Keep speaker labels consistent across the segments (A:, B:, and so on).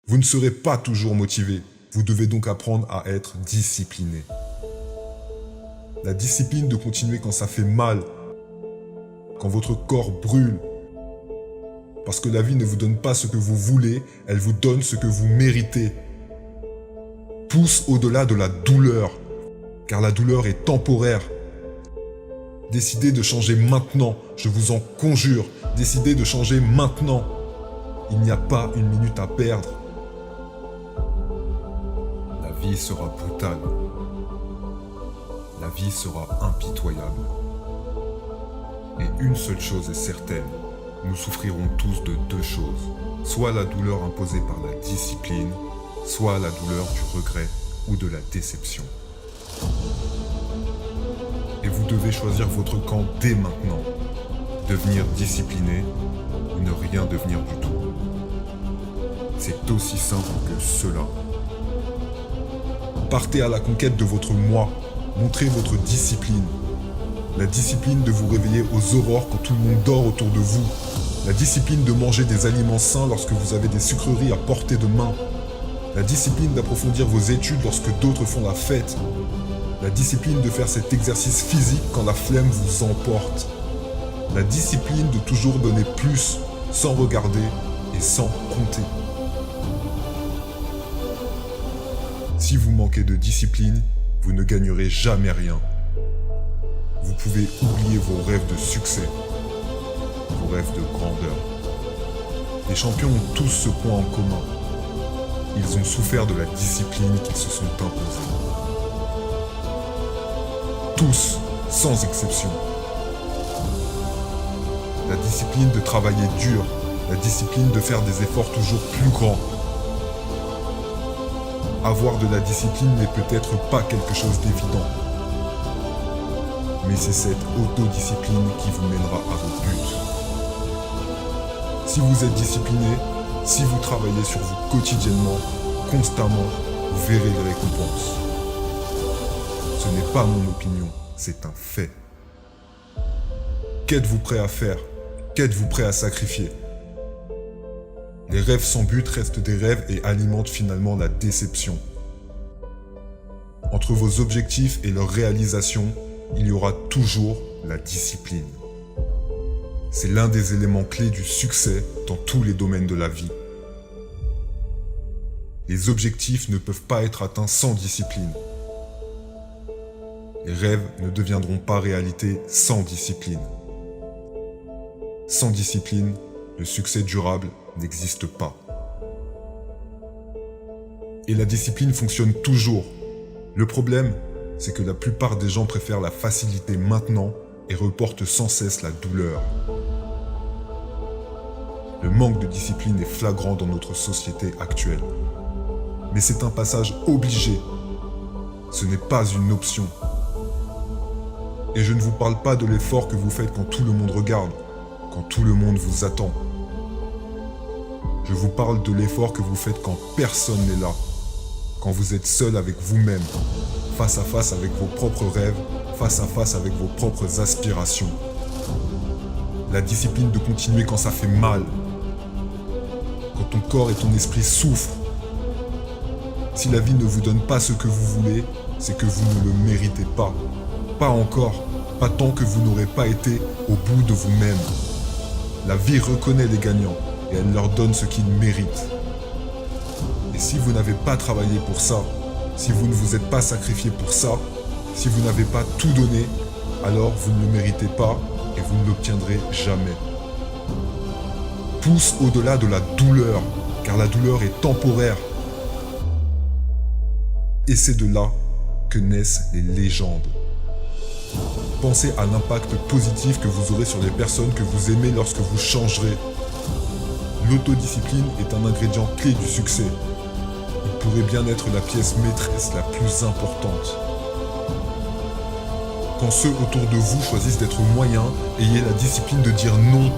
A: Vous ne serez pas toujours motivé. Vous devez donc apprendre à être discipliné. La discipline de continuer quand ça fait mal, quand votre corps brûle. Parce que la vie ne vous donne pas ce que vous voulez, elle vous donne ce que vous méritez. Pousse au-delà de la douleur, car la douleur est temporaire. Décidez de changer maintenant, je vous en conjure. Décidez de changer maintenant. Il n'y a pas une minute à perdre. La vie sera brutale. La vie sera impitoyable. Et une seule chose est certaine, nous souffrirons tous de deux choses. Soit la douleur imposée par la discipline, soit la douleur du regret ou de la déception. Et vous devez choisir votre camp dès maintenant. Devenir discipliné ou ne rien devenir du tout. C'est aussi simple que cela. Partez à la conquête de votre moi. Montrez votre discipline. La discipline de vous réveiller aux aurores quand tout le monde dort autour de vous. La discipline de manger des aliments sains lorsque vous avez des sucreries à portée de main. La discipline d'approfondir vos études lorsque d'autres font la fête. La discipline de faire cet exercice physique quand la flemme vous emporte. La discipline de toujours donner plus, sans regarder et sans compter. Si vous manquez de discipline, vous ne gagnerez jamais rien. Vous pouvez oublier vos rêves de succès, vos rêves de grandeur. Les champions ont tous ce point en commun. Ils ont souffert de la discipline qu'ils se sont imposée. Tous, sans exception. La discipline de travailler dur, la discipline de faire des efforts toujours plus grands. Avoir de la discipline n'est peut-être pas quelque chose d'évident. Mais c'est cette autodiscipline qui vous mènera à vos buts. Si vous êtes discipliné, si vous travaillez sur vous quotidiennement, constamment, vous verrez les récompenses. Ce n'est pas mon opinion, c'est un fait. Qu'êtes-vous prêt à faire? Qu'êtes-vous prêt à sacrifier? Les rêves sans but restent des rêves et alimentent finalement la déception. Entre vos objectifs et leur réalisation, il y aura toujours la discipline. C'est l'un des éléments clés du succès dans tous les domaines de la vie. Les objectifs ne peuvent pas être atteints sans discipline. Les rêves ne deviendront pas réalité sans discipline. Sans discipline, le succès durable n'existe pas. Et la discipline fonctionne toujours. Le problème, c'est que la plupart des gens préfèrent la facilité maintenant et reportent sans cesse la douleur. Le manque de discipline est flagrant dans notre société actuelle. Mais c'est un passage obligé. Ce n'est pas une option. Et je ne vous parle pas de l'effort que vous faites quand tout le monde regarde, quand tout le monde vous attend. Je vous parle de l'effort que vous faites quand personne n'est là, quand vous êtes seul avec vous-même, face à face avec vos propres rêves, face à face avec vos propres aspirations. La discipline de continuer quand ça fait mal, quand ton corps et ton esprit souffrent. Si la vie ne vous donne pas ce que vous voulez, c'est que vous ne le méritez pas. Pas encore, pas tant que vous n'aurez pas été au bout de vous-même. La vie reconnaît les gagnants et elle leur donne ce qu'ils méritent. Et si vous n'avez pas travaillé pour ça, si vous ne vous êtes pas sacrifié pour ça, si vous n'avez pas tout donné, alors vous ne le méritez pas et vous ne l'obtiendrez jamais. Pousse au-delà de la douleur, car la douleur est temporaire. Et c'est de là que naissent les légendes. Pensez à l'impact positif que vous aurez sur les personnes que vous aimez lorsque vous changerez. L'autodiscipline est un ingrédient clé du succès. Il pourrait bien être la pièce maîtresse la plus importante. Quand ceux autour de vous choisissent d'être moyens, ayez la discipline de dire non,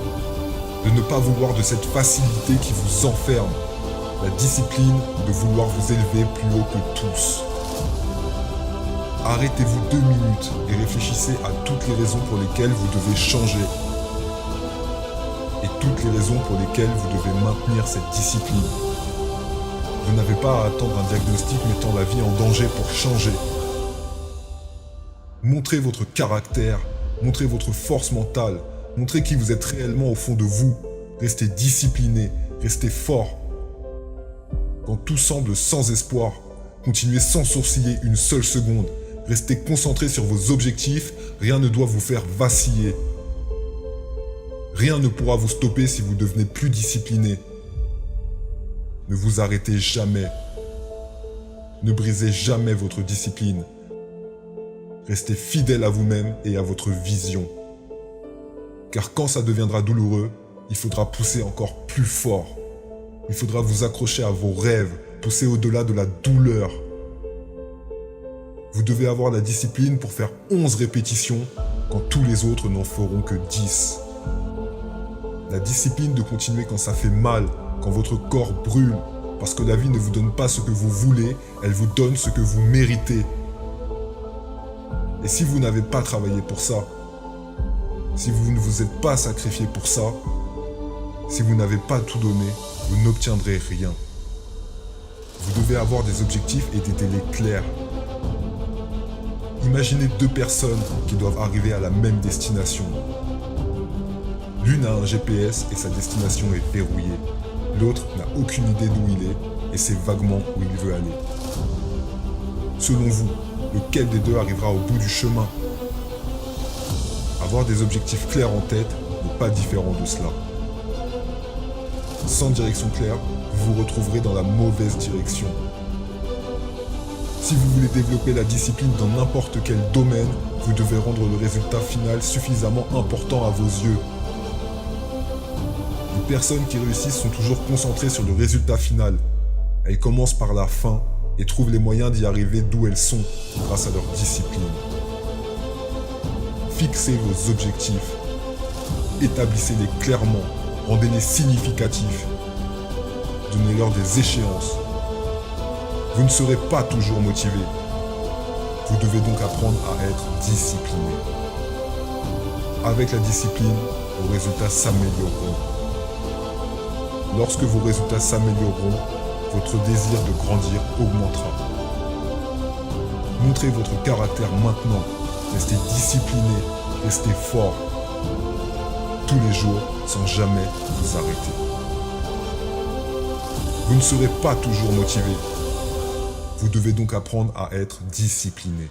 A: de ne pas vouloir de cette facilité qui vous enferme, la discipline de vouloir vous élever plus haut que tous. Arrêtez-vous 2 minutes et réfléchissez à toutes les raisons pour lesquelles vous devez changer. Et toutes les raisons pour lesquelles vous devez maintenir cette discipline. Vous n'avez pas à attendre un diagnostic mettant la vie en danger pour changer. Montrez votre caractère, montrez votre force mentale, montrez qui vous êtes réellement au fond de vous. Restez discipliné, restez fort. Quand tout semble sans espoir, continuez sans sourciller une seule seconde. Restez concentré sur vos objectifs, rien ne doit vous faire vaciller. Rien ne pourra vous stopper si vous devenez plus discipliné. Ne vous arrêtez jamais. Ne brisez jamais votre discipline. Restez fidèle à vous-même et à votre vision. Car quand ça deviendra douloureux, il faudra pousser encore plus fort. Il faudra vous accrocher à vos rêves, pousser au-delà de la douleur. Vous devez avoir la discipline pour faire 11 répétitions quand tous les autres n'en feront que 10. La discipline de continuer quand ça fait mal, quand votre corps brûle, parce que la vie ne vous donne pas ce que vous voulez, elle vous donne ce que vous méritez. Et si vous n'avez pas travaillé pour ça, si vous ne vous êtes pas sacrifié pour ça, si vous n'avez pas tout donné, vous n'obtiendrez rien. Vous devez avoir des objectifs et des délais clairs. Imaginez deux personnes qui doivent arriver à la même destination. L'une a un GPS et sa destination est verrouillée. L'autre n'a aucune idée d'où il est et sait vaguement où il veut aller. Selon vous, lequel des deux arrivera au bout du chemin? Avoir des objectifs clairs en tête n'est pas différent de cela. Sans direction claire, vous vous retrouverez dans la mauvaise direction. Si vous voulez développer la discipline dans n'importe quel domaine, vous devez rendre le résultat final suffisamment important à vos yeux. Les personnes qui réussissent sont toujours concentrées sur le résultat final. Elles commencent par la fin et trouvent les moyens d'y arriver d'où elles sont grâce à leur discipline. Fixez vos objectifs. Établissez-les clairement. Rendez-les significatifs. Donnez-leur des échéances. Vous ne serez pas toujours motivé. Vous devez donc apprendre à être discipliné. Avec la discipline, vos résultats s'amélioreront. Lorsque vos résultats s'amélioreront, votre désir de grandir augmentera. Montrez votre caractère maintenant. Restez discipliné, restez fort. Tous les jours, sans jamais vous arrêter. Vous ne serez pas toujours motivé. Vous devez donc apprendre à être discipliné.